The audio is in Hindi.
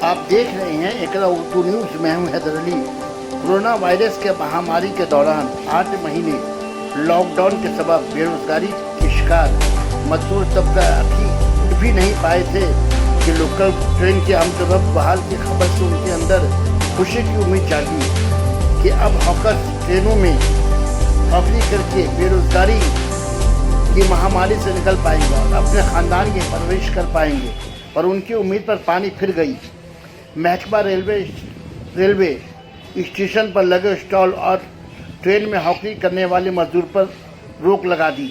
आप देख रहे हैं एकरा उर्दू न्यूज़ में हूँ हैदर अली। कोरोना वायरस के महामारी के दौरान 8 महीने लॉकडाउन के सबब बेरोजगारी के शिकार मजदूर तबका अभी उठ भी नहीं पाए थे कि लोकल ट्रेन के आमतौर बहाल की खबर से उनके अंदर खुशी की उम्मीद जागी कि अब हॉकर ट्रेनों में नौकरी करके बेरोजगारी की महामारी से निकल पाएंगे और अपने ख़ानदान की परवरिश कर पाएंगे, पर उनकी उम्मीद पर पानी फिर गई। महकमा रेलवे स्टेशन पर लगे स्टॉल और ट्रेन में नौकरी करने वाले मजदूर पर रोक लगा दी।